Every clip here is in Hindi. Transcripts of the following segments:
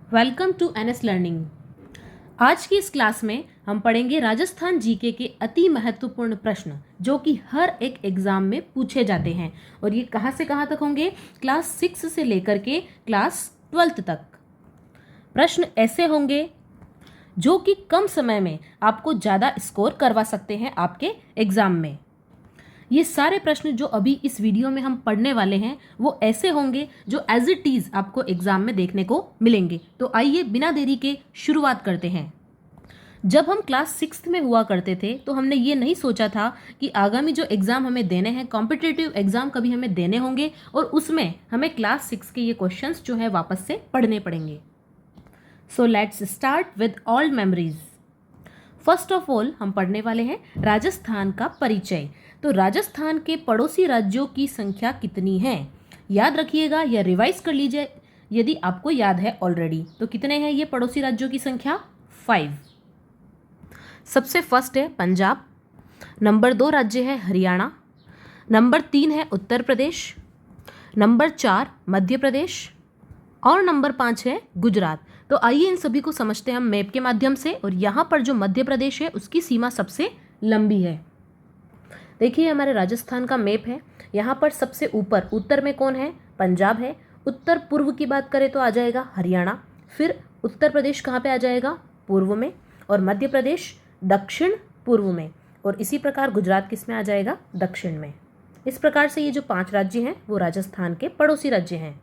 Welcome to NS learning. आज की इस क्लास में हम पढ़ेंगे राजस्थान जीके के अति महत्वपूर्ण प्रश्न जो कि हर एक एग्जाम में पूछे जाते हैं। और ये कहाँ से कहाँ तक होंगे? क्लास 6 से लेकर के क्लास 12 तक। प्रश्न ऐसे होंगे जो कि कम समय में आपको ज़्यादा स्कोर करवा सकते हैं आपके एग्जाम में। ये सारे प्रश्न जो अभी इस वीडियो में हम पढ़ने वाले हैं वो ऐसे होंगे जो एज इट इज़ आपको एग्जाम में देखने को मिलेंगे। तो आइए बिना देरी के शुरुआत करते हैं। जब हम क्लास 6 में हुआ करते थे तो हमने ये नहीं सोचा था कि आगामी जो एग्ज़ाम हमें देने हैं, कॉम्पिटिटिव एग्ज़ाम कभी हमें देने होंगे और उसमें हमें क्लास 6 के ये क्वेश्चंस जो है वापस से पढ़ने पड़ेंगे। So let's start with all memories. First of all हम पढ़ने वाले हैं राजस्थान का परिचय। तो राजस्थान के पड़ोसी राज्यों की संख्या कितनी है? याद रखिएगा या रिवाइज कर लीजिए यदि आपको याद है ऑलरेडी। तो कितने हैं ये पड़ोसी राज्यों की संख्या? 5। सबसे फर्स्ट है पंजाब, नंबर 2 राज्य है हरियाणा, नंबर 3 है उत्तर प्रदेश, नंबर 4 मध्य प्रदेश और नंबर 5 है गुजरात। तो आइए इन सभी को समझते हैं हम मैप के माध्यम से। और यहाँ पर जो मध्य प्रदेश है उसकी सीमा सबसे लंबी है। देखिए हमारे राजस्थान का मैप है। यहाँ पर सबसे ऊपर उत्तर में कौन है? पंजाब है। उत्तर पूर्व की बात करें तो आ जाएगा हरियाणा। फिर उत्तर प्रदेश कहाँ पे आ जाएगा? पूर्व में। और मध्य प्रदेश दक्षिण पूर्व में। और इसी प्रकार गुजरात किस में आ जाएगा? दक्षिण में। इस प्रकार से ये जो 5 राज्य हैं वो राजस्थान के पड़ोसी राज्य हैं।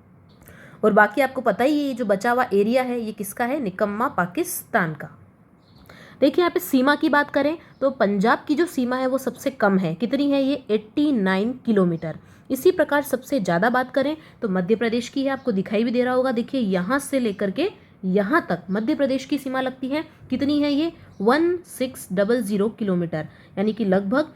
और बाकी आपको पता ही है ये जो बचा हुआ एरिया है ये किसका है? निकम्मा पाकिस्तान का। देखिए यहाँ पे सीमा की बात करें तो पंजाब की जो सीमा है वो सबसे कम है। कितनी है ये? 89 किलोमीटर। इसी प्रकार सबसे ज़्यादा बात करें तो मध्य प्रदेश की है। आपको दिखाई भी दे रहा होगा। देखिए यहाँ से लेकर के यहाँ तक मध्य प्रदेश की सीमा लगती है। कितनी है ये? 1600 किलोमीटर, यानी कि लगभग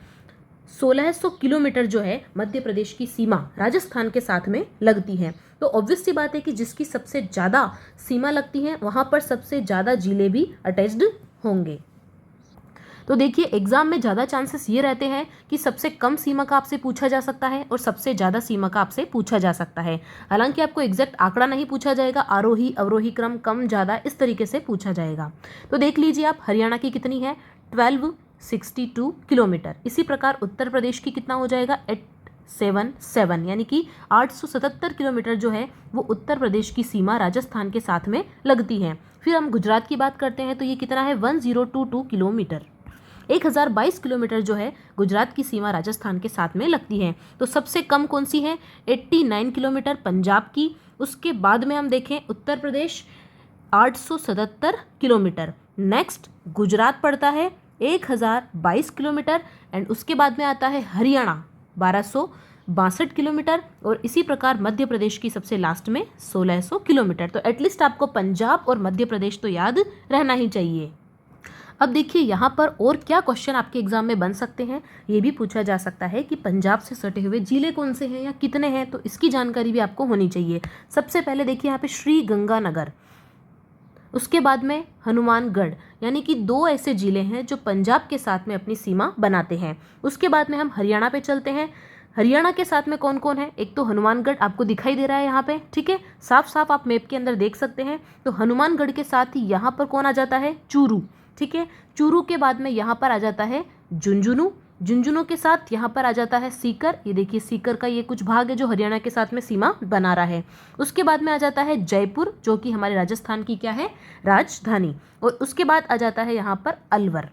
1600 किलोमीटर जो है मध्य प्रदेश की सीमा राजस्थान के साथ में लगती है। तो ऑब्वियस सी बात है कि जिसकी सबसे ज़्यादा सीमा लगती है वहाँ पर सबसे ज़्यादा जिले भी अटैच्ड होंगे। तो देखिए एग्जाम में ज़्यादा चांसेस ये रहते हैं कि सबसे कम सीमा का आपसे पूछा जा सकता है और सबसे ज़्यादा सीमा का आपसे पूछा जा सकता है। हालांकि आपको एग्जैक्ट आंकड़ा नहीं पूछा जाएगा, आरोही अवरोही क्रम कम ज़्यादा इस तरीके से पूछा जाएगा। तो देख लीजिए आप, हरियाणा की कितनी है? 1262 किलोमीटर। इसी प्रकार उत्तर प्रदेश की कितना हो जाएगा? 877, यानी कि 877 किलोमीटर जो है वो उत्तर प्रदेश की सीमा राजस्थान के साथ में लगती है। फिर हम गुजरात की बात करते हैं तो ये कितना है? 1022 किलोमीटर। 1022 किलोमीटर जो है गुजरात की सीमा राजस्थान के साथ में लगती है। तो सबसे कम कौन सी है? 89 किलोमीटर पंजाब की। उसके बाद में हम देखें उत्तर प्रदेश 877 किलोमीटर। नेक्स्ट गुजरात पड़ता है 1022 किलोमीटर। एंड उसके बाद में आता है हरियाणा 1262 किलोमीटर। और इसी प्रकार मध्य प्रदेश की सबसे लास्ट में 1600 किलोमीटर। तो एटलीस्ट आपको पंजाब और मध्य प्रदेश तो याद रहना ही चाहिए। अब देखिए यहाँ पर और क्या क्वेश्चन आपके एग्जाम में बन सकते हैं। ये भी पूछा जा सकता है कि पंजाब से सटे हुए जिले कौन से हैं या कितने हैं, तो इसकी जानकारी भी आपको होनी चाहिए। सबसे पहले देखिए यहाँ पे श्री गंगानगर, उसके बाद में हनुमानगढ़, यानी कि 2 ऐसे जिले हैं जो पंजाब के साथ में अपनी सीमा बनाते हैं। उसके बाद में हम हरियाणा पे चलते हैं। हरियाणा के साथ में कौन कौन है? एक तो हनुमानगढ़ आपको दिखाई दे रहा है यहाँ पे, ठीक है, साफ साफ आप मैप के अंदर देख सकते हैं। तो हनुमानगढ़ के साथ ही यहाँ पर कौन आ जाता है? चूरू, ठीक है। चूरू के बाद में यहाँ पर आ जाता है झुंझुनू। झुंझुनू के साथ यहाँ पर आ जाता है सीकर। ये देखिए सीकर का ये कुछ भाग है जो हरियाणा के साथ में सीमा बना रहा है। उसके बाद में आ जाता है जयपुर, जो कि हमारे राजस्थान की क्या है? राजधानी। और उसके बाद आ जाता है यहाँ पर अलवर।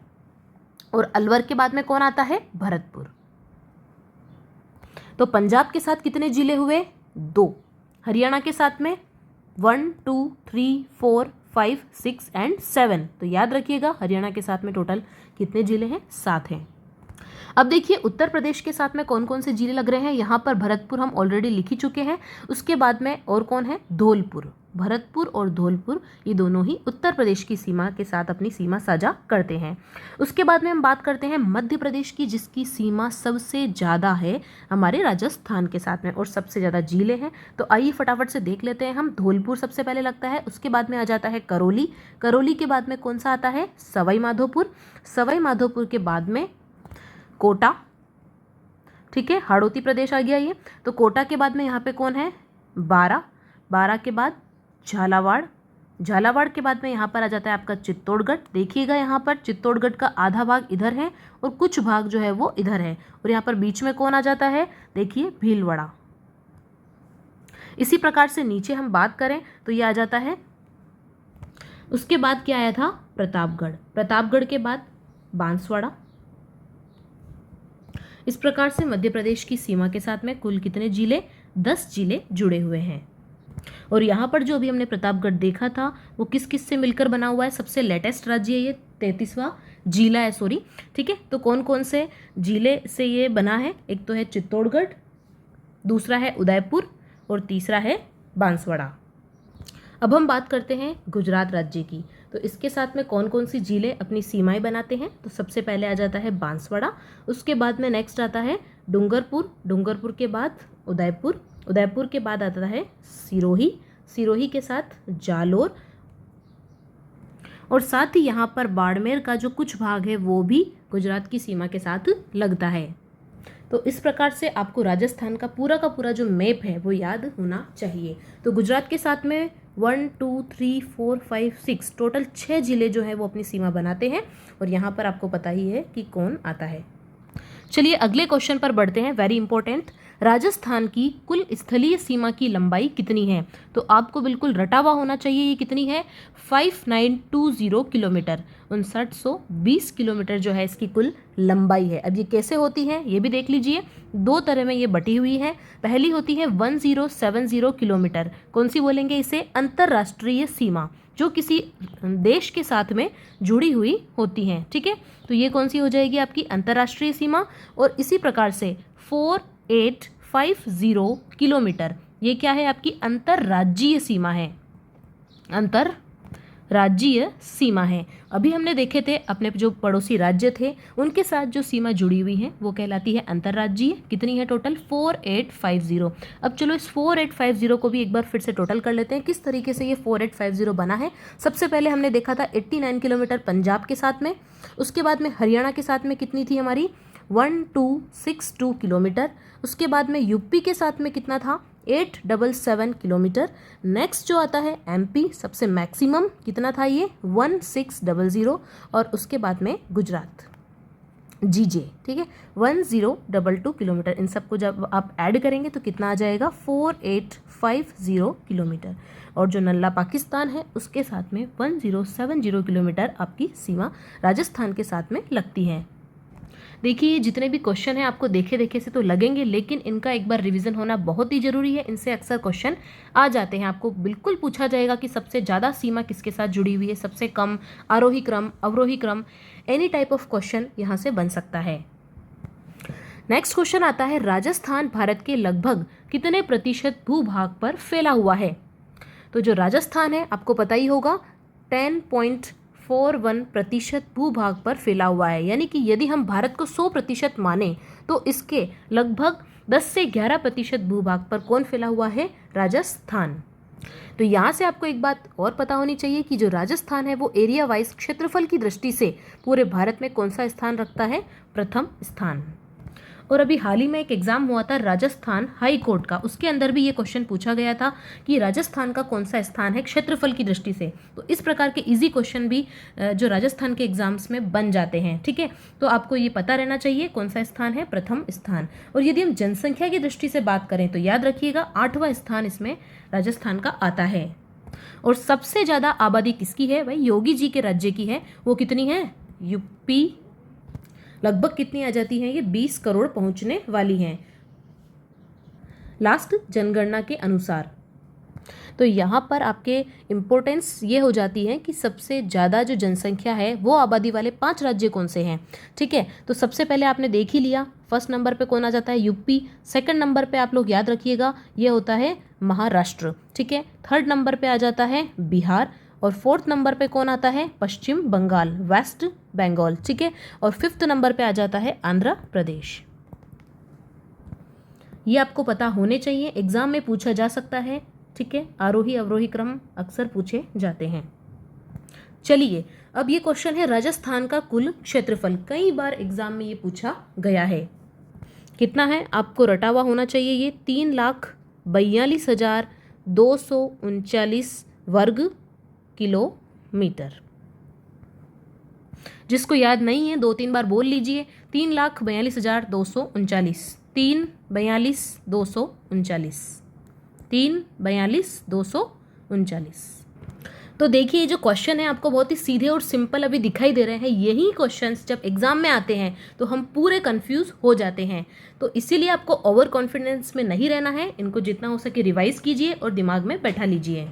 और अलवर के बाद में कौन आता है? भरतपुर। तो पंजाब के साथ कितने जिले हुए? 2। हरियाणा के साथ में 1 2 3 4 5 6 एंड 7। तो याद रखिएगा हरियाणा के साथ में टोटल कितने जिले हैं? 7 हैं। अब देखिए उत्तर प्रदेश के साथ में कौन कौन से जिले लग रहे हैं। यहाँ पर भरतपुर हम ऑलरेडी लिख ही चुके हैं। उसके बाद में और कौन है? धौलपुर। भरतपुर और धौलपुर ये दोनों ही उत्तर प्रदेश की सीमा के साथ अपनी सीमा साझा करते हैं। उसके बाद में हम बात करते हैं मध्य प्रदेश की, जिसकी सीमा सबसे ज़्यादा है हमारे राजस्थान के साथ में और सबसे ज़्यादा जिले हैं। तो आइए फटाफट से देख लेते हैं हम। धौलपुर सबसे पहले लगता है। उसके बाद में आ जाता है करौली। करौली के बाद में कौन सा आता है? सवाई माधोपुर। सवाई माधोपुर के बाद में कोटा, ठीक है, हाड़ौती प्रदेश आ गया ये। तो कोटा के बाद में यहाँ पे कौन है? बारा। बारा के बाद झालावाड़, झालावाड़ के बाद में यहाँ पर आ जाता है आपका चित्तौड़गढ़। देखिएगा यहाँ पर चित्तौड़गढ़ का आधा भाग इधर है और कुछ भाग जो है वो इधर है, और यहाँ पर बीच में कौन आ जाता है, देखिए भीलवाड़ा। इसी प्रकार से नीचे हम बात करें तो ये आ जाता है, उसके बाद क्या आया था, प्रतापगढ़। प्रतापगढ़ के बाद बांसवाड़ा। इस प्रकार से मध्य प्रदेश की सीमा के साथ में कुल कितने जिले, 10 जिले जुड़े हुए हैं। और यहाँ पर जो अभी हमने प्रतापगढ़ देखा था वो किस किस से मिलकर बना हुआ है, सबसे लेटेस्ट राज्य है ये, 33वां जिला है, सॉरी, ठीक है। तो कौन कौन से जिले से ये बना है, एक तो है चित्तौड़गढ़, दूसरा है उदयपुर और तीसरा है बांसवाड़ा। अब हम बात करते हैं गुजरात राज्य की। तो इसके साथ में कौन कौन सी जिले अपनी सीमाएं बनाते हैं, तो सबसे पहले आ जाता है बांसवाड़ा, उसके बाद में नेक्स्ट आता है डूंगरपुर, डूंगरपुर के बाद उदयपुर, उदयपुर के बाद आता है सिरोही, सिरोही के साथ जालोर, और साथ ही यहाँ पर बाड़मेर का जो कुछ भाग है वो भी गुजरात की सीमा के साथ लगता है। तो इस प्रकार से आपको राजस्थान का पूरा जो मैप है वो याद होना चाहिए। तो गुजरात के साथ में 1 2 3 4 5 6 टोटल 6 जिले जो है वो अपनी सीमा बनाते हैं, और यहाँ पर आपको पता ही है कि कौन आता है। चलिए अगले क्वेश्चन पर बढ़ते हैं, वेरी इंपॉर्टेंट। राजस्थान की कुल स्थलीय सीमा की लंबाई कितनी है, तो आपको बिल्कुल रटा हुआ होना चाहिए, ये कितनी है, 5920 किलोमीटर, 5920 किलोमीटर जो है इसकी कुल लंबाई है। अब ये कैसे होती है ये भी देख लीजिए, दो तरह में ये बटी हुई है। पहली होती है 1070 किलोमीटर, कौन सी बोलेंगे इसे, अंतर्राष्ट्रीय सीमा, जो किसी देश के साथ में जुड़ी हुई होती हैं, ठीक है। तो ये कौन सी हो जाएगी आपकी अंतर्राष्ट्रीय सीमा। और इसी प्रकार से 4850 किलोमीटर, ये क्या है आपकी अंतर्राज्यीय सीमा है, अंतर्राज्यीय सीमा है। अभी हमने देखे थे अपने जो पड़ोसी राज्य थे उनके साथ जो सीमा जुड़ी हुई है वो कहलाती है अंतर्राज्यीय। कितनी है टोटल, 4850। अब चलो इस 4850 को भी एक बार फिर से टोटल कर लेते हैं, किस तरीके से ये 4850 बना है। सबसे पहले हमने देखा था 89 किलोमीटर पंजाब के साथ में, उसके बाद में हरियाणा के साथ में कितनी थी हमारी 1262 किलोमीटर, उसके बाद में यूपी के साथ में कितना था 877 किलोमीटर। नेक्स्ट जो आता है एमपी, सबसे मैक्सिमम कितना था ये 1600, और उसके बाद में गुजरात जीजे, ठीक है 1022 किलोमीटर। इन सबको जब आप ऐड करेंगे तो कितना आ जाएगा 4850 किलोमीटर। और जो नल्ला पाकिस्तान है उसके साथ में 1070 किलोमीटर आपकी सीमा राजस्थान के साथ में लगती है। देखिए ये जितने भी क्वेश्चन हैं आपको देखे देखे से तो लगेंगे, लेकिन इनका एक बार रिवीजन होना बहुत ही जरूरी है। इनसे अक्सर क्वेश्चन आ जाते हैं, आपको बिल्कुल पूछा जाएगा कि सबसे ज़्यादा सीमा किसके साथ जुड़ी हुई है, सबसे कम, आरोही क्रम, अवरोही क्रम, एनी टाइप ऑफ क्वेश्चन यहाँ से बन सकता है। नेक्स्ट क्वेश्चन आता है, राजस्थान भारत के लगभग कितने प्रतिशत भूभाग पर फैला हुआ है। तो जो राजस्थान है आपको पता ही होगा 10.41% भूभाग पर फैला हुआ है, यानी कि यदि हम भारत को 100% माने तो इसके लगभग 10 से 11% भूभाग पर कौन फैला हुआ है, राजस्थान। तो यहाँ से आपको एक बात और पता होनी चाहिए कि जो राजस्थान है वो एरिया वाइज क्षेत्रफल की दृष्टि से पूरे भारत में कौन सा स्थान रखता है, प्रथम स्थान। और अभी हाल ही में एक एग्जाम हुआ था राजस्थान हाई कोर्ट का, उसके अंदर भी ये क्वेश्चन पूछा गया था कि राजस्थान का कौन सा स्थान है क्षेत्रफल की दृष्टि से। तो इस प्रकार के इजी क्वेश्चन भी जो राजस्थान के एग्जाम्स में बन जाते हैं, ठीक है। तो आपको ये पता रहना चाहिए कौन सा स्थान है, प्रथम स्थान। और यदि हम जनसंख्या की दृष्टि से बात करें तो याद रखिएगा 8वां स्थान इसमें राजस्थान का आता है। और सबसे ज़्यादा आबादी किसकी है भाई, योगी जी के राज्य की है। वो कितनी है, यूपी, लगभग कितनी आ जाती हैं ये 20 करोड़ पहुंचने वाली हैं लास्ट जनगणना के अनुसार। तो यहाँ पर आपके इम्पोर्टेंस ये हो जाती है कि सबसे ज़्यादा जो जनसंख्या है वो आबादी वाले 5 राज्य कौन से हैं, ठीक है। तो सबसे पहले आपने देख ही लिया, फर्स्ट नंबर पे कौन आ जाता है, यूपी। सेकंड नंबर पे आप लोग याद रखिएगा ये होता है महाराष्ट्र, ठीक है। थर्ड नंबर पे आ जाता है बिहार, और फोर्थ नंबर पे कौन आता है, पश्चिम बंगाल, वेस्ट बंगाल, ठीक है। और फिफ्थ नंबर पे आ जाता है आंध्र प्रदेश। ये आपको पता होने चाहिए, एग्जाम में पूछा जा सकता है, ठीक है। आरोही अवरोही क्रम अक्सर पूछे जाते हैं। चलिए अब ये क्वेश्चन है राजस्थान का कुल क्षेत्रफल, कई बार एग्जाम में ये पूछा गया है। कितना है आपको रटा हुआ होना चाहिए, ये 3,42,239 वर्ग किलोमीटर। जिसको याद नहीं है 2-3 बार बोल लीजिए, 3,42,239, 3,42,239, 3,42,239। तो देखिए ये जो क्वेश्चन है आपको बहुत ही सीधे और सिंपल अभी दिखाई दे रहे हैं। यही क्वेश्चंस जब एग्जाम में आते हैं तो हम पूरे कंफ्यूज हो जाते हैं। तो इसीलिए आपको ओवर कॉन्फिडेंस में नहीं रहना है, इनको जितना हो सके रिवाइज कीजिए और दिमाग में बैठा लीजिए।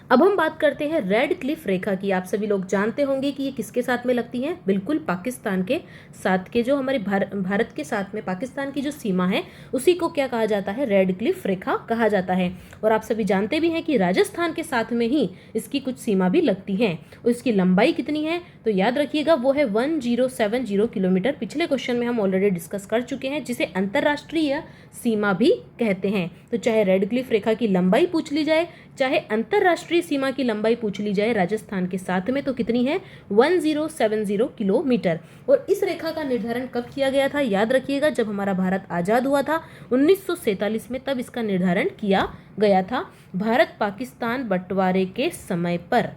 अब हम बात करते हैं रेड क्लिफ रेखा की। आप सभी लोग जानते होंगे कि ये किसके साथ में लगती है, बिल्कुल पाकिस्तान के साथ के, जो हमारे भारत के साथ में पाकिस्तान की जो सीमा है उसी को क्या कहा जाता है, रेड क्लिफ रेखा कहा जाता है। और आप सभी जानते भी हैं कि राजस्थान के साथ में ही इसकी कुछ सीमा भी लगती है। और इसकी लंबाई कितनी है तो याद रखिएगा वो है 1070 किलोमीटर। पिछले क्वेश्चन में हम ऑलरेडी डिस्कस कर चुके हैं, जिसे अंतर्राष्ट्रीय सीमा भी कहते हैं। तो चाहे रेड क्लिफ रेखा की लंबाई पूछ ली जाए, चाहे अंतर्राष्ट्रीय सीमा की लंबाई पूछ ली जाए राजस्थान के साथ में, तो कितनी है 1070 किलोमीटर। और इस रेखा का निर्धारण कब किया गया था, याद रखिएगा जब हमारा भारत आजाद हुआ था 1947 में, तब इसका निर्धारण किया गया था, भारत पाकिस्तान बंटवारे के समय पर।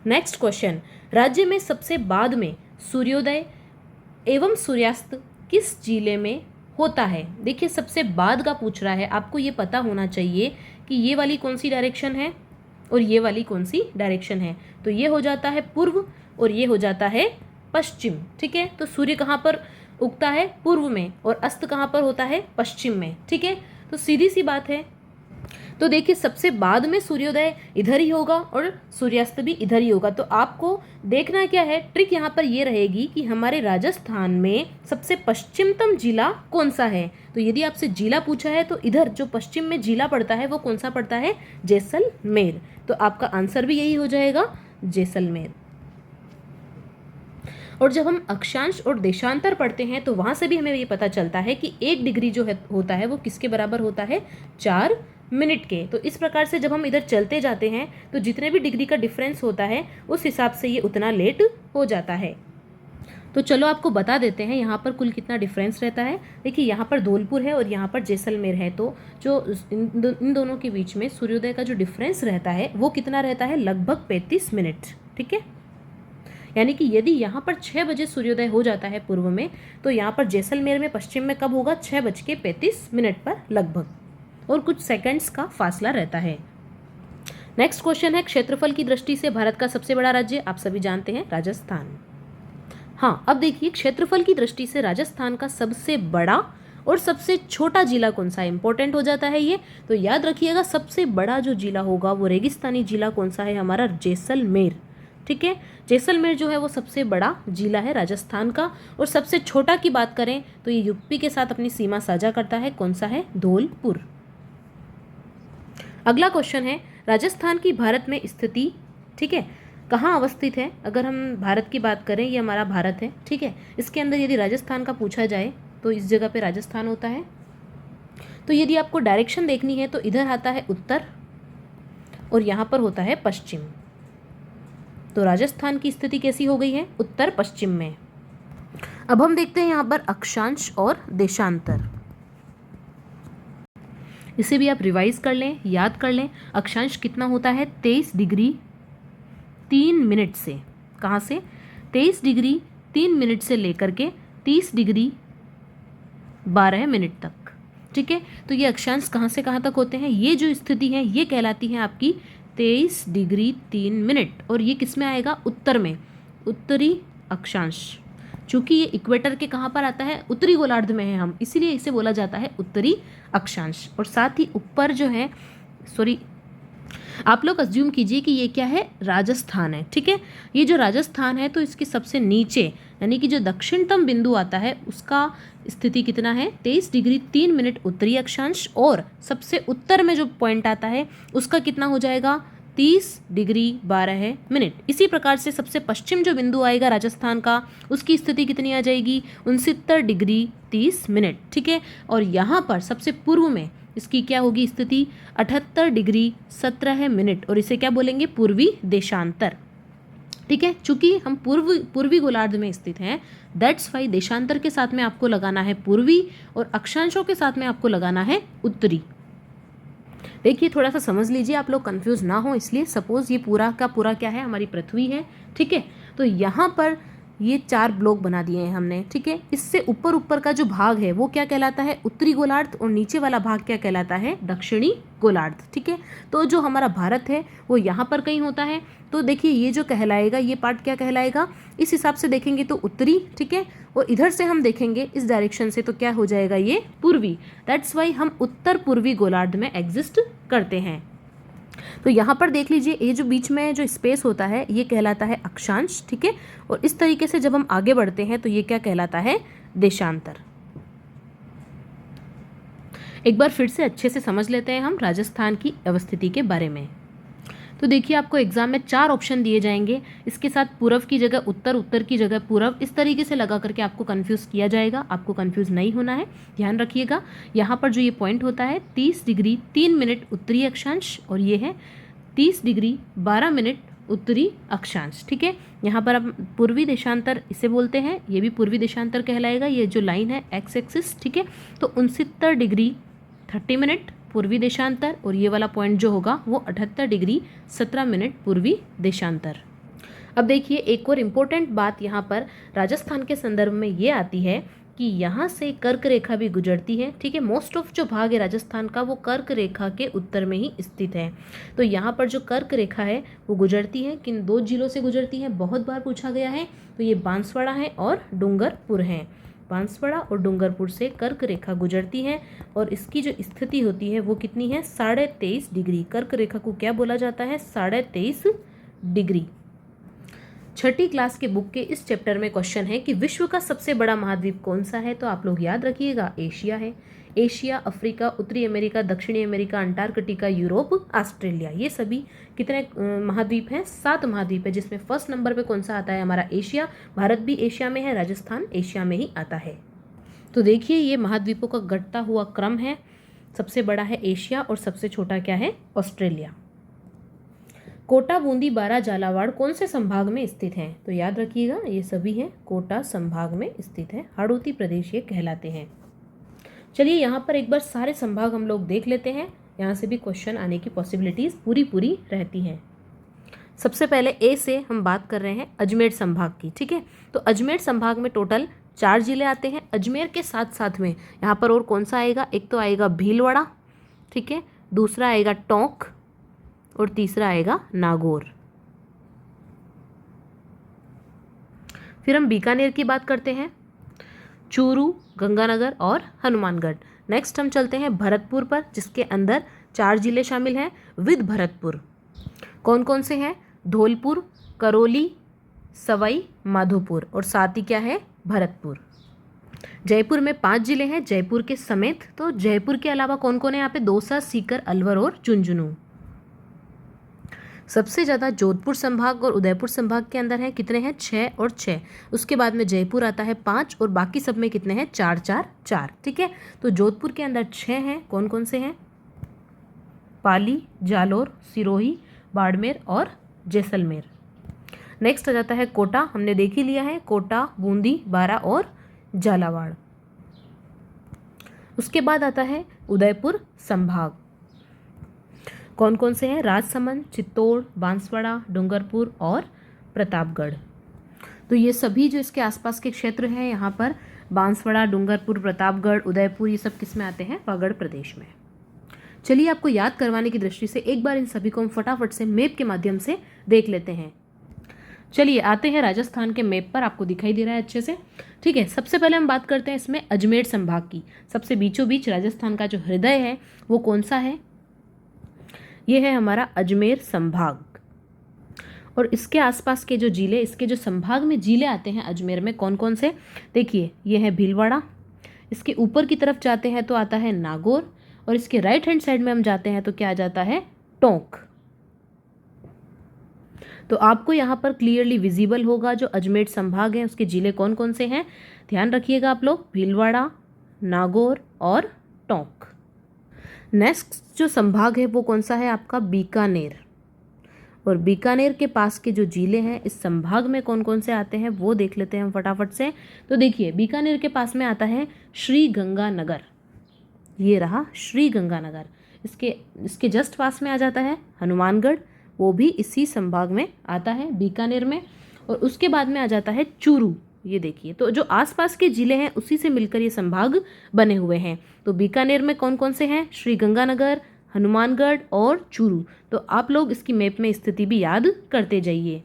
नेक्स्ट क्वेश्चन, राज्य में सबसे बाद में सूर्योदय एवं सूर्यास्त किस जिले में होता है। देखिए सबसे बाद का पूछ रहा है, आपको ये पता होना चाहिए कि ये वाली कौन सी डायरेक्शन है और ये वाली कौन सी डायरेक्शन है। तो ये हो जाता है पूर्व और ये हो जाता है पश्चिम। ठीक है, तो सूर्य कहाँ पर उगता है, पूर्व में, और अस्त कहाँ पर होता है, पश्चिम में। ठीक है, तो सीधी सी बात है। तो देखिए सबसे बाद में सूर्योदय इधर ही होगा और सूर्यास्त भी इधर ही होगा। तो आपको देखना क्या है, ट्रिक यहाँ पर ये रहेगी कि हमारे राजस्थान में सबसे पश्चिमतम जिला कौन सा है। तो यदि आपसे जिला पूछा है तो इधर जो पश्चिम में जिला पड़ता है वो कौन सा पड़ता है, जैसलमेर। तो आपका आंसर भी यही हो जाएगा, जैसलमेर। और जब हम अक्षांश और देशांतर पढ़ते हैं तो वहां से भी हमें ये पता चलता है कि 1 डिग्री जो है होता है वो किसके बराबर होता है, 4 मिनट के। तो इस प्रकार से जब हम इधर चलते जाते हैं तो जितने भी डिग्री का डिफरेंस होता है उस हिसाब से ये उतना लेट हो जाता है। तो चलो आपको बता देते हैं यहाँ पर कुल कितना डिफरेंस रहता है। देखिए यहाँ पर धौलपुर है और यहाँ पर जैसलमेर है, तो जो इन दोनों के बीच में सूर्योदय का जो डिफरेंस रहता है वो कितना रहता है, लगभग 35 मिनट। ठीक है, यानी कि यदि यहाँ पर 6 बजे सूर्योदय हो जाता है पूर्व में, तो यहाँ पर जैसलमेर में पश्चिम में कब होगा, 6:35 पर लगभग, और कुछ सेकंड्स का फासला रहता है। नेक्स्ट क्वेश्चन है, क्षेत्रफल की दृष्टि से भारत का सबसे बड़ा राज्य, आप सभी जानते हैं, राजस्थान। हाँ, अब देखिए क्षेत्रफल की दृष्टि से राजस्थान का सबसे बड़ा और सबसे छोटा जिला कौन सा है, इंपॉर्टेंट हो जाता है ये। तो याद रखिएगा सबसे बड़ा जो जिला होगा वो रेगिस्तानी जिला कौन सा है, हमारा जैसलमेर। ठीक है, जैसलमेर जो है वो सबसे बड़ा जिला है राजस्थान का। और सबसे छोटा की बात करें तो ये यूपी के साथ अपनी सीमा साझा करता है, कौन सा है, धौलपुर। अगला क्वेश्चन है, राजस्थान की भारत में स्थिति, ठीक है, कहाँ अवस्थित है। अगर हम भारत की बात करें, ये हमारा भारत है, ठीक है, इसके अंदर यदि राजस्थान का पूछा जाए तो इस जगह पे राजस्थान होता है। तो यदि आपको डायरेक्शन देखनी है तो इधर आता है उत्तर और यहाँ पर होता है पश्चिम। तो राजस्थान की स्थिति कैसी हो गई है, उत्तर पश्चिम में। अब हम देखते हैं यहाँ पर अक्षांश और देशांतर। इसे भी आप रिवाइज कर लें, याद कर लें। अक्षांश कितना होता है, 23 डिग्री 3 मिनट से, कहाँ से, 23 डिग्री 3 मिनट से लेकर के 30 डिग्री 12 मिनट तक। ठीक है, तो ये अक्षांश कहाँ से कहाँ तक होते हैं, ये जो स्थिति है ये कहलाती है आपकी 23 डिग्री 3 मिनट। और ये किस में आएगा, उत्तर में, उत्तरी अक्षांश। चूंकि ये इक्वेटर के कहाँ पर आता है, उत्तरी गोलार्ध में है हम, इसीलिए इसे बोला जाता है उत्तरी अक्षांश। और साथ ही ऊपर जो है, सॉरी, आप लोग अज्यूम कीजिए कि ये क्या है, राजस्थान है। ठीक है, ये जो राजस्थान है तो इसके सबसे नीचे यानी कि जो दक्षिणतम बिंदु आता है उसका स्थिति कितना है, 23 डिग्री 3 मिनट उत्तरी अक्षांश। और सबसे उत्तर में जो पॉइंट आता है उसका कितना हो जाएगा, 30 डिग्री 12 मिनट। इसी प्रकार से सबसे पश्चिम जो बिंदु आएगा राजस्थान का, उसकी स्थिति कितनी आ जाएगी, 69 डिग्री 30 मिनट। ठीक है, और यहाँ पर सबसे पूर्व में इसकी क्या होगी स्थिति, 78 डिग्री 17 मिनट। और इसे क्या बोलेंगे, पूर्वी देशांतर। ठीक है, चूंकि हम पूर्वी गोलार्ध में स्थित हैं, दैट्स वाई देशांतर के साथ में आपको लगाना है पूर्वी और अक्षांशों के साथ में आपको लगाना है उत्तरी। देखिए थोड़ा सा समझ लीजिए, आप लोग कंफ्यूज ना हो इसलिए। सपोज ये पूरा का पूरा क्या है, हमारी पृथ्वी है, ठीक है। तो यहाँ पर ये 4 ब्लॉक बना दिए हैं हमने, ठीक है। इससे ऊपर ऊपर का जो भाग है वो क्या कहलाता है, उत्तरी गोलार्ध, और नीचे वाला भाग क्या कहलाता है, दक्षिणी गोलार्ध, ठीक है। तो जो हमारा भारत है वो यहाँ पर कहीं होता है। तो देखिए ये जो कहलाएगा, ये पार्ट क्या कहलाएगा, इस हिसाब से देखेंगे तो उत्तरी, ठीक है। और इधर से हम देखेंगे इस डायरेक्शन से तो क्या हो जाएगा, ये पूर्वी। दैट्स वाई हम उत्तर पूर्वी गोलार्ध में एग्जिस्ट करते हैं। तो यहाँ पर देख लीजिए, ये जो बीच में जो स्पेस होता है ये कहलाता है अक्षांश, ठीक है। और इस तरीके से जब हम आगे बढ़ते हैं तो ये क्या कहलाता है, देशांतर। एक बार फिर से अच्छे से समझ लेते हैं हम राजस्थान की अवस्थिति के बारे में। तो देखिए आपको एग्जाम में 4 ऑप्शन दिए जाएंगे, इसके साथ पूर्व की जगह उत्तर, उत्तर की जगह पूर्व, इस तरीके से लगा करके आपको कंफ्यूज किया जाएगा। आपको कंफ्यूज नहीं होना है, ध्यान रखिएगा। यहाँ पर जो ये पॉइंट होता है 30 डिग्री 3 मिनट उत्तरी अक्षांश, और ये है 30 डिग्री 12 मिनट उत्तरी अक्षांश, ठीक है। यहाँ पर आप पूर्वी देशांतर इसे बोलते हैं, ये भी पूर्वी देशांतर कहलाएगा। ये जो लाइन है एक्स एक्सिस, ठीक है। तो 69 डिग्री 30 मिनट पूर्वी देशांतर, और ये वाला पॉइंट जो होगा वो 78 डिग्री 17 मिनट पूर्वी देशांतर। अब देखिए एक और इम्पोर्टेंट बात यहाँ पर राजस्थान के संदर्भ में ये आती है कि यहाँ से कर्क रेखा भी गुजरती है, ठीक है। मोस्ट ऑफ जो भाग है राजस्थान का वो कर्क रेखा के उत्तर में ही स्थित है। तो यहाँ पर जो कर्क रेखा है वो गुजरती है, किन 2 जिलों से गुजरती है, बहुत बार पूछा गया है। तो ये बांसवाड़ा है और डूंगरपुर है। बांसवाड़ा और डूंगरपुर से कर्क रेखा गुजरती है, और इसकी जो स्थिति होती है वो कितनी है, 23.5 डिग्री। कर्क रेखा को क्या बोला जाता है, 23.5 डिग्री। 6ठी क्लास के बुक के इस चैप्टर में क्वेश्चन है कि विश्व का सबसे बड़ा महाद्वीप कौन सा है। तो आप लोग याद रखिएगा, एशिया है। एशिया, अफ्रीका, उत्तरी अमेरिका, दक्षिणी अमेरिका, अंटार्कटिका, यूरोप, ऑस्ट्रेलिया, ये सभी कितने महाद्वीप हैं, 7 महाद्वीप है, जिसमें फर्स्ट नंबर पे कौन सा आता है, हमारा एशिया। भारत भी एशिया में है, राजस्थान एशिया में ही आता है। तो देखिए ये महाद्वीपों का घटता हुआ क्रम है, सबसे बड़ा है एशिया और सबसे छोटा क्या है, ऑस्ट्रेलिया। कोटा, बूंदी, बारा, झालावाड़ कौन से संभाग में स्थित हैं। तो याद रखिएगा ये सभी हैं कोटा संभाग में स्थित है, हाड़ौती प्रदेश ये कहलाते हैं। चलिए यहाँ पर एक बार सारे संभाग हम लोग देख लेते हैं, यहाँ से भी क्वेश्चन आने की पॉसिबिलिटीज पूरी रहती हैं। सबसे पहले ए से हम बात कर रहे हैं अजमेर संभाग की, ठीक है। तो अजमेर संभाग में टोटल 4 जिले आते हैं। अजमेर के साथ साथ में यहाँ पर और कौन सा आएगा, एक तो आएगा भीलवाड़ा, ठीक है, दूसरा आएगा टोंक, और तीसरा आएगा नागौर। फिर हम बीकानेर की बात करते हैं, चूरू, गंगानगर और हनुमानगढ़। नेक्स्ट हम चलते हैं भरतपुर पर, जिसके अंदर 4 जिले शामिल हैं विद भरतपुर। कौन कौन से हैं, धौलपुर, करौली, सवाई माधोपुर, और साथ ही क्या है, भरतपुर। जयपुर में 5 जिले हैं जयपुर के समेत। तो जयपुर के अलावा कौन कौन है यहाँ पे, दौसा, सीकर, अलवर और झुंझुनू। सबसे ज़्यादा जोधपुर संभाग और उदयपुर संभाग के अंदर है, कितने हैं, 6 और 6। उसके बाद में जयपुर आता है 5, और बाकी सब में कितने हैं, 4 4 4, ठीक है। तो जोधपुर के अंदर 6 हैं, कौन कौन से हैं, पाली, जालोर, सिरोही, बाड़मेर और जैसलमेर। नेक्स्ट आ जाता है कोटा, हमने देख ही लिया है, कोटा, बूंदी, बारा और झालावाड़। उसके बाद आता है उदयपुर संभाग, कौन कौन से हैं, राजसमंद, चित्तौड़, बांसवाड़ा, डूंगरपुर और प्रतापगढ़। तो ये सभी जो इसके आसपास के क्षेत्र हैं, यहाँ पर बांसवाड़ा, डूंगरपुर, प्रतापगढ़, उदयपुर, ये सब किस में आते हैं, वागड़ प्रदेश में। चलिए आपको याद करवाने की दृष्टि से एक बार इन सभी को हम फटाफट से मैप के माध्यम से देख लेते हैं। चलिए आते हैं राजस्थान के मैप पर, आपको दिखाई दे रहा है अच्छे से, ठीक है। सबसे पहले हम बात करते हैं इसमें अजमेर संभाग की। सबसे बीचों बीच राजस्थान का जो हृदय है वो कौन सा है, ये है हमारा अजमेर संभाग। और इसके आसपास के जो जिले, इसके जो संभाग में जिले आते हैं अजमेर में, कौन कौन से, देखिए ये है भीलवाड़ा। इसके ऊपर की तरफ जाते हैं तो आता है नागौर, और इसके राइट हैंड साइड में हम जाते हैं तो क्या आ जाता है, टोंक। तो आपको यहाँ पर क्लियरली विजिबल होगा जो अजमेर संभाग है उसके जिले कौन कौन से हैं, ध्यान रखिएगा आप लोग, भीलवाड़ा, नागौर और टोंक। नेक्स्ट जो संभाग है वो कौन सा है आपका, बीकानेर। और बीकानेर के पास के जो जिले हैं इस संभाग में कौन कौन से आते हैं वो देख लेते हैं हम फटाफट से। तो देखिए बीकानेर के पास में आता है श्री गंगानगर, ये रहा श्री गंगानगर। इसके इसके जस्ट पास में आ जाता है हनुमानगढ़, वो भी इसी संभाग में आता है, बीकानेर में। और उसके बाद में आ जाता है चूरू। ये देखिए, तो जो आसपास के जिले हैं उसी से मिलकर ये संभाग बने हुए हैं। तो बीकानेर में कौन कौन से हैं? श्रीगंगानगर, हनुमानगढ़ और चूरू। तो आप लोग इसकी मैप में स्थिति भी याद करते जाइए।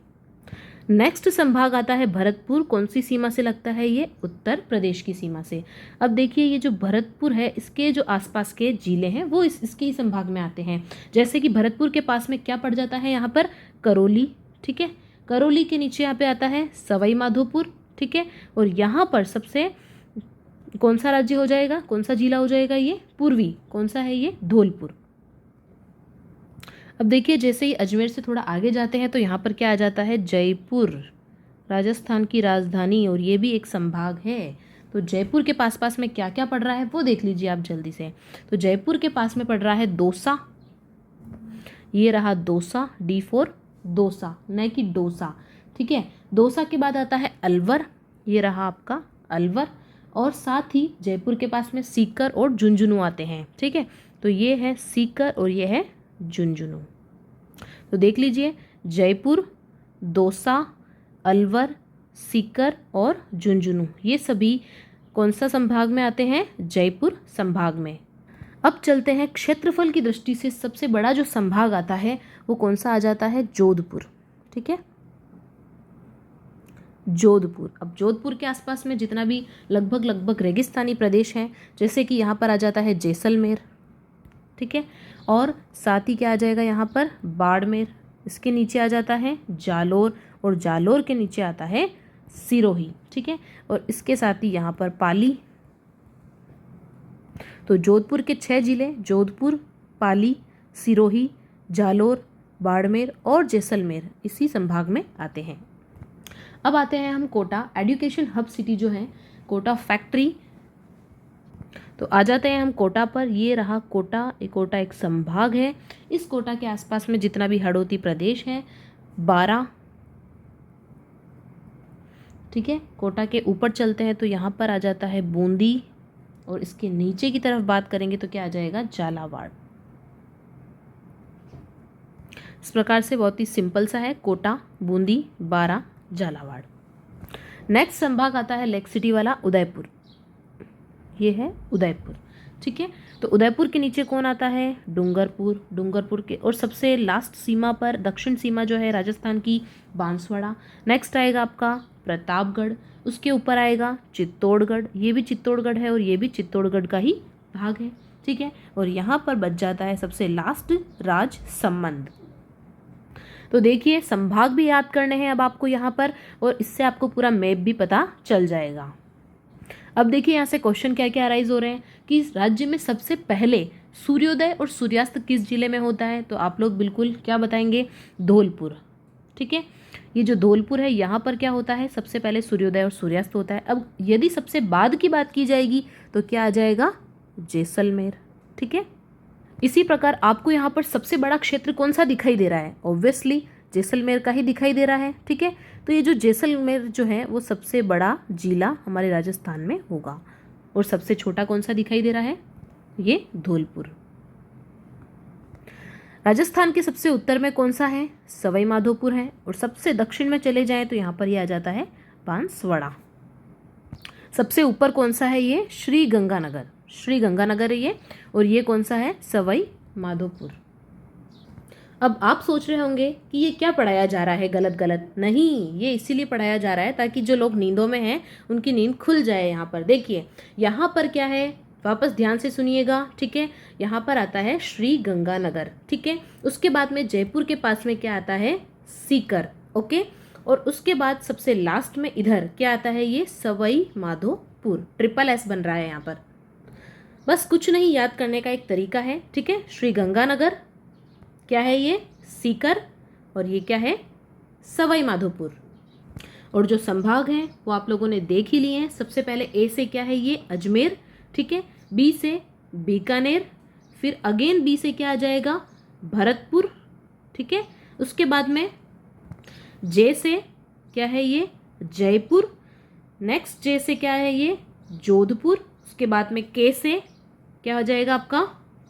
नेक्स्ट संभाग आता है भरतपुर। कौन सी सीमा से लगता है? ये उत्तर प्रदेश की सीमा से। अब देखिए, ये जो भरतपुर है, इसके जो आसपास के जिले हैं वो इसके ही संभाग में आते हैं। जैसे कि भरतपुर के पास में क्या पड़ जाता है यहाँ पर? करौली। ठीक है, करौली के नीचे यहाँ पे आता है सवाई माधोपुर। ठीक है, और यहाँ पर सबसे कौन सा राज्य हो जाएगा, कौन सा जिला हो जाएगा? ये पूर्वी। कौन सा है ये? धौलपुर। अब देखिए, जैसे ही अजमेर से थोड़ा आगे जाते हैं तो यहाँ पर क्या आ जाता है? जयपुर, राजस्थान की राजधानी, और ये भी एक संभाग है। तो जयपुर के पास में क्या क्या पड़ रहा है वो देख लीजिए आप जल्दी से। तो जयपुर के पास में पड़ रहा है दौसा, ये रहा दौसा, D4 दौसा, न कि डोसा। ठीक है, दौसा के बाद आता है अलवर, ये रहा आपका अलवर। और साथ ही जयपुर के पास में सीकर और झुंझुनू आते हैं। ठीक है, तो ये है सीकर और ये है झुंझुनू। तो देख लीजिए, जयपुर, दौसा, अलवर, सीकर और झुंझुनू, ये सभी कौन सा संभाग में आते हैं? जयपुर संभाग में। अब चलते हैं क्षेत्रफल की दृष्टि से सबसे बड़ा जो संभाग आता है वो कौन सा आ जाता है? जोधपुर। ठीक है, जोधपुर। अब जोधपुर के आसपास में जितना भी लगभग रेगिस्तानी प्रदेश हैं, जैसे कि यहाँ पर आ जाता है जैसलमेर। ठीक है, और साथ ही क्या आ जाएगा यहाँ पर? बाड़मेर। इसके नीचे आ जाता है जालोर, और जालोर के नीचे आता है सिरोही। ठीक है, और इसके साथ ही यहाँ पर पाली। तो जोधपुर के 6 जिले जोधपुर, पाली, सिरोही, जालोर, बाड़मेर और जैसलमेर इसी संभाग में आते हैं। अब आते हैं हम कोटा, एजुकेशन हब सिटी जो है, कोटा फैक्ट्री। तो आ जाते हैं हम कोटा पर। ये रहा कोटा। कोटा एक संभाग है। इस कोटा के आसपास में जितना भी हड़ौती प्रदेश है 12। ठीक है, कोटा के ऊपर चलते हैं तो यहाँ पर आ जाता है बूंदी, और इसके नीचे की तरफ बात करेंगे तो क्या आ जाएगा? झालावाड़। इस प्रकार से बहुत ही सिंपल सा है, कोटा, बूंदी, 12, झालावाड़। नेक्स्ट संभाग आता है लेक सिटी वाला, उदयपुर। ये है उदयपुर। ठीक है, तो उदयपुर के नीचे कौन आता है? डूंगरपुर। डूंगरपुर के और सबसे लास्ट सीमा पर, दक्षिण सीमा जो है राजस्थान की, बांसवाड़ा। नेक्स्ट आएगा आपका प्रतापगढ़, उसके ऊपर आएगा चित्तौड़गढ़, ये भी चित्तौड़गढ़ है और ये भी चित्तौड़गढ़ का ही भाग है। ठीक है, और यहाँ पर बच जाता है सबसे लास्ट राजसमंद। तो देखिए, संभाग भी याद करने हैं अब आपको यहाँ पर, और इससे आपको पूरा मैप भी पता चल जाएगा। अब देखिए यहाँ से क्वेश्चन क्या क्या अराइज हो रहे हैं कि इस राज्य में सबसे पहले सूर्योदय और सूर्यास्त किस जिले में होता है? तो आप लोग बिल्कुल क्या बताएंगे? धौलपुर। ठीक है, ये जो धौलपुर है यहाँ पर क्या होता है? सबसे पहले सूर्योदय और सूर्यास्त होता है। अब यदि सबसे बाद की बात की जाएगी तो क्या आ जाएगा? जैसलमेर। ठीक है, इसी प्रकार आपको यहाँ पर सबसे बड़ा क्षेत्र कौन सा दिखाई दे रहा है? ऑब्वियसली जैसलमेर का ही दिखाई दे रहा है। ठीक है, तो ये जो जैसलमेर जो है वो सबसे बड़ा जिला हमारे राजस्थान में होगा। और सबसे छोटा कौन सा दिखाई दे रहा है? ये धौलपुर। राजस्थान के सबसे उत्तर में कौन सा है? सवाई माधोपुर है। और सबसे दक्षिण में चले जाएं तो यहाँ पर ये आ जाता है बांसवाड़ा। सबसे ऊपर कौन सा है? ये श्रीगंगानगर। श्रीगंगानगर है ये। और ये कौन सा है? सवाई माधोपुर। अब आप सोच रहे होंगे कि ये क्या पढ़ाया जा रहा है गलत गलत। नहीं, ये इसीलिए पढ़ाया जा रहा है ताकि जो लोग नींदों में हैं उनकी नींद खुल जाए। यहाँ पर देखिए, यहाँ पर क्या है, वापस ध्यान से सुनिएगा। ठीक है, यहाँ पर आता है श्रीगंगानगर। ठीक है, उसके बाद में जयपुर के पास में क्या आता है? सीकर। ओके, और उसके बाद सबसे लास्ट में इधर क्या आता है? ये सवाई माधोपुर। SSS बन रहा है यहाँ पर। बस कुछ नहीं, याद करने का एक तरीका है। ठीक है, श्रीगंगानगर क्या है? ये सीकर। और ये क्या है? सवाई माधोपुर। और जो संभाग हैं वो आप लोगों ने देख ही लिए हैं। सबसे पहले ए से क्या है? ये अजमेर। ठीक है, बी से बीकानेर, फिर अगेन बी से क्या आ जाएगा? भरतपुर। ठीक है, उसके बाद में जे से क्या है? ये जयपुर। नेक्स्ट जे से क्या है? ये जोधपुर। उसके बाद में के से क्या हो जाएगा आपका?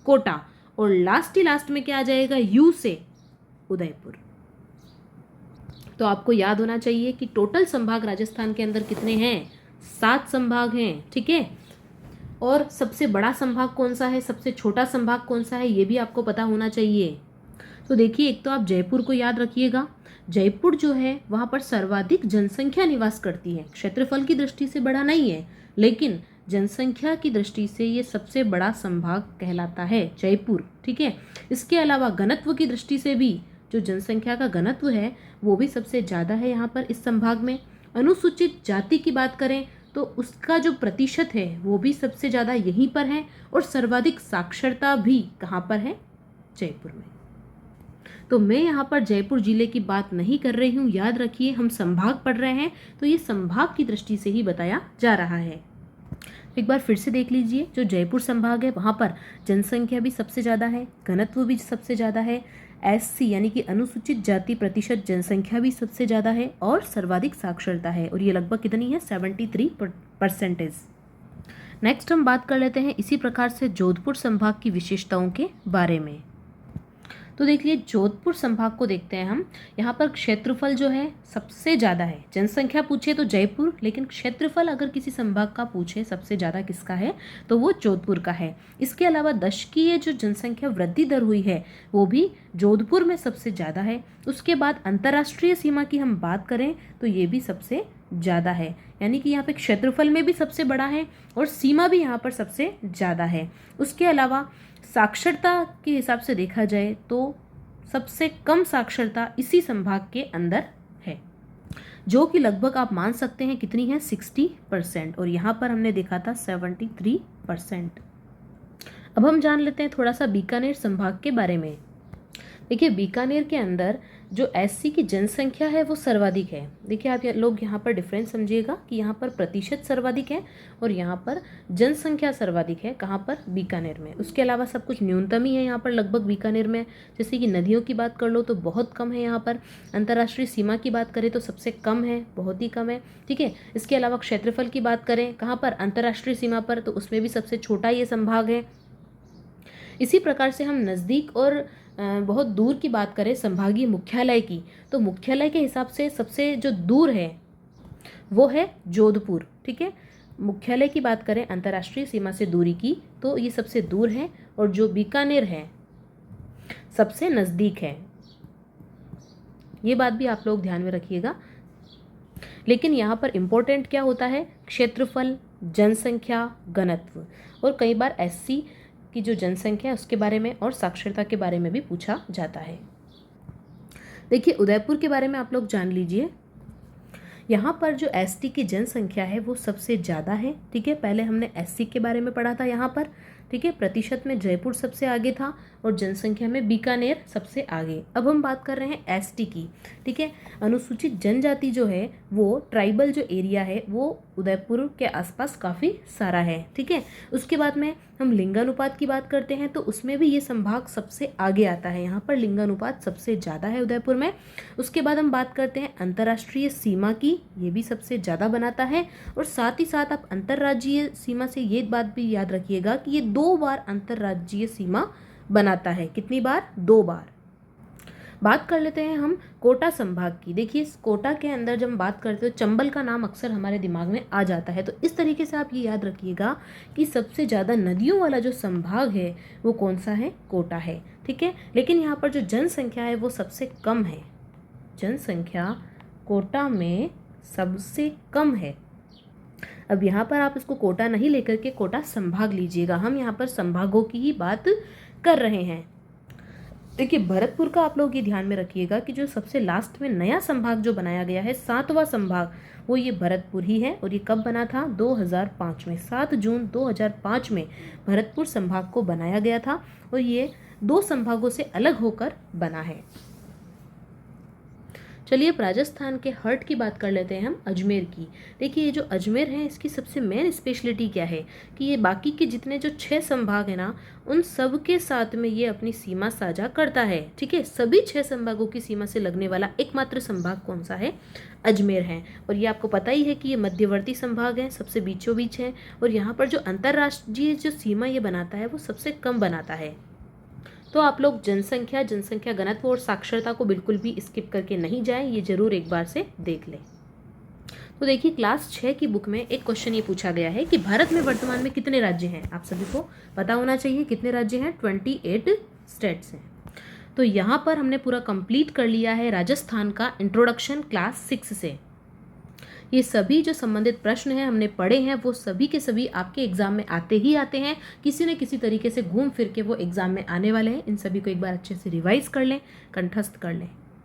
कोटा। और लास्ट में क्या आ जाएगा, यू से उदयपुर। तो आपको याद होना चाहिए कि टोटल संभाग राजस्थान के अंदर कितने हैं, 7 संभाग हैं, ठीक है। और सबसे बड़ा संभाग कौन सा है, सबसे छोटा संभाग कौन सा है, ये भी आपको पता होना चाहिए। तो देखिए, एक तो आप जयपुर को याद रखिएगा। जयपुर जो है वहाँ पर सर्वाधिक जनसंख्या निवास करती है। क्षेत्रफल की दृष्टि से बड़ा नहीं है, लेकिन जनसंख्या की दृष्टि से ये सबसे बड़ा संभाग कहलाता है जयपुर, ठीक है। इसके अलावा घनत्व की दृष्टि से भी जो जनसंख्या का घनत्व है वो भी सबसे ज़्यादा है यहाँ पर इस संभाग में। अनुसूचित जाति की बात करें तो उसका जो प्रतिशत है वो भी सबसे ज़्यादा यहीं पर है। और सर्वाधिक साक्षरता भी कहाँ पर है, जयपुर में। तो मैं यहाँ पर जयपुर जिले की बात नहीं कर रही हूँ, याद रखिए हम संभाग पढ़ रहे हैं तो ये संभाग की दृष्टि से ही बताया जा रहा है। एक बार फिर से देख लीजिए, जो जयपुर संभाग है वहाँ पर जनसंख्या भी सबसे ज़्यादा है, घनत्व भी सबसे ज़्यादा है, एससी यानी कि अनुसूचित जाति प्रतिशत जनसंख्या भी सबसे ज़्यादा है और सर्वाधिक साक्षरता है, और ये लगभग कितनी है, 73%। नेक्स्ट हम बात कर लेते हैं इसी प्रकार से जोधपुर संभाग की विशेषताओं के बारे में। तो देखिए, जोधपुर संभाग को देखते हैं हम। यहाँ पर क्षेत्रफल जो है सबसे ज़्यादा है। जनसंख्या पूछे तो जयपुर, लेकिन क्षेत्रफल अगर किसी संभाग का पूछे सबसे ज़्यादा किसका है तो वो जोधपुर का है। इसके अलावा दशकीय जो जनसंख्या वृद्धि दर हुई है वो भी जोधपुर में सबसे ज़्यादा है। उसके बाद अंतर्राष्ट्रीय सीमा की हम बात करें तो ये भी सबसे ज़्यादा है, यानी कि यहाँ पे क्षेत्रफल में भी सबसे बड़ा है और सीमा भी यहाँ पर सबसे ज़्यादा है। उसके अलावा साक्षरता के हिसाब से देखा जाए तो सबसे कम साक्षरता इसी संभाग के अंदर है, जो कि लगभग आप मान सकते हैं कितनी है, 60%, और यहाँ पर हमने देखा था 73%। अब हम जान लेते हैं थोड़ा सा बीकानेर संभाग के बारे में। देखिए, बीकानेर के अंदर जो एससी की जनसंख्या है वो सर्वाधिक है। देखिए, आप लोग यहाँ पर डिफरेंस समझिएगा कि यहाँ पर प्रतिशत सर्वाधिक है और यहाँ पर जनसंख्या सर्वाधिक है। कहाँ पर, बीकानेर में। उसके अलावा सब कुछ न्यूनतम ही है यहाँ पर लगभग बीकानेर में। जैसे कि नदियों की बात कर लो तो बहुत कम है यहाँ पर। अंतर्राष्ट्रीय सीमा की बात करें तो सबसे कम है, बहुत ही कम है, ठीक है। इसके अलावा क्षेत्रफल की बात करें कहाँ पर, अंतर्राष्ट्रीय सीमा पर, तो उसमें भी सबसे छोटा ये संभाग है। इसी प्रकार से हम नज़दीक और बहुत दूर की बात करें संभागीय मुख्यालय की, तो मुख्यालय के हिसाब से सबसे जो दूर है वो है जोधपुर, ठीक है। मुख्यालय की बात करें अंतर्राष्ट्रीय सीमा से दूरी की तो ये सबसे दूर है, और जो बीकानेर है सबसे नज़दीक है। ये बात भी आप लोग ध्यान में रखिएगा। लेकिन यहाँ पर इम्पोर्टेंट क्या होता है, क्षेत्रफल, जनसंख्या, घनत्व, और कई बार एससी की जो जनसंख्या है उसके बारे में और साक्षरता के बारे में भी पूछा जाता है। देखिए, उदयपुर के बारे में आप लोग जान लीजिए। यहाँ पर जो एसटी की जनसंख्या है वो सबसे ज़्यादा है, ठीक है। पहले हमने एससी के बारे में पढ़ा था यहाँ पर, ठीक है। प्रतिशत में जयपुर सबसे आगे था और जनसंख्या में बीकानेर सबसे आगे। अब हम बात कर रहे हैं एसटी की, ठीक है। अनुसूचित जनजाति जो है वो ट्राइबल जो एरिया है वो उदयपुर के आसपास काफ़ी सारा है, ठीक है। उसके बाद में हम लिंगानुपात की बात करते हैं तो उसमें भी ये संभाग सबसे आगे आता है। यहाँ पर लिंगानुपात सबसे ज़्यादा है उदयपुर में। उसके बाद हम बात करते हैं अंतर्राष्ट्रीय सीमा की, ये भी सबसे ज़्यादा बनाता है। और साथ ही साथ आप अंतर्राज्यीय सीमा से ये बात भी याद रखिएगा कि ये 2 बार अंतर्राज्यीय सीमा बनाता है। कितनी बार, 2 बार। बात कर लेते हैं हम कोटा संभाग की। देखिए, इस कोटा के अंदर जब हम बात करते हो चंबल का नाम अक्सर हमारे दिमाग में आ जाता है, तो इस तरीके से आप ये याद रखिएगा कि सबसे ज़्यादा नदियों वाला जो संभाग है वो कौन सा है, कोटा है, ठीक है। लेकिन यहाँ पर जो जनसंख्या है वो सबसे कम है। जनसंख्या कोटा में सबसे कम है। अब यहाँ पर आप इसको कोटा नहीं लेकर के कोटा संभाग लीजिएगा, हम यहाँ पर संभागों की ही बात कर रहे हैं। देखिए, भरतपुर का आप लोग ये ध्यान में रखिएगा कि जो सबसे लास्ट में नया संभाग जो बनाया गया है, 7वां संभाग, वो ये भरतपुर ही है। और ये कब बना था, 2005 में, 7 जून 2005 में भरतपुर संभाग को बनाया गया था और ये 2 संभागों से अलग होकर बना है। चलिए, अब राजस्थान के हर्ट की बात कर लेते हैं हम, अजमेर की। देखिए, ये जो अजमेर है इसकी सबसे मेन स्पेशलिटी क्या है कि ये बाकी के जितने जो 6 संभाग है ना उन सब के साथ में ये अपनी सीमा साझा करता है, ठीक है। सभी 6 संभागों की सीमा से लगने वाला एकमात्र संभाग कौन सा है, अजमेर है। और ये आपको पता ही है कि ये मध्यवर्ती संभाग है, सबसे बीचों बीच है। और यहाँ पर जो अंतर्राष्ट्रीय जो सीमा ये बनाता है वो सबसे कम बनाता है। तो आप लोग जनसंख्या घनत्व और साक्षरता को बिल्कुल भी स्किप करके नहीं जाएं, ये जरूर एक बार से देख लें। तो देखिए क्लास 6 की बुक में एक क्वेश्चन ये पूछा गया है कि भारत में वर्तमान में कितने राज्य हैं। आप सभी को पता होना चाहिए कितने राज्य हैं, 28 स्टेट्स हैं। तो यहाँ पर हमने पूरा कंप्लीट कर लिया है राजस्थान का इंट्रोडक्शन क्लास 6 से। ये सभी जो संबंधित प्रश्न हैं हमने पढ़े हैं वो सभी के सभी आपके एग्जाम में आते ही आते हैं, किसी न किसी तरीके से घूम फिर के वो एग्जाम में आने वाले हैं। इन सभी को एक बार अच्छे से रिवाइज कर लें, कंठस्थ कर लें।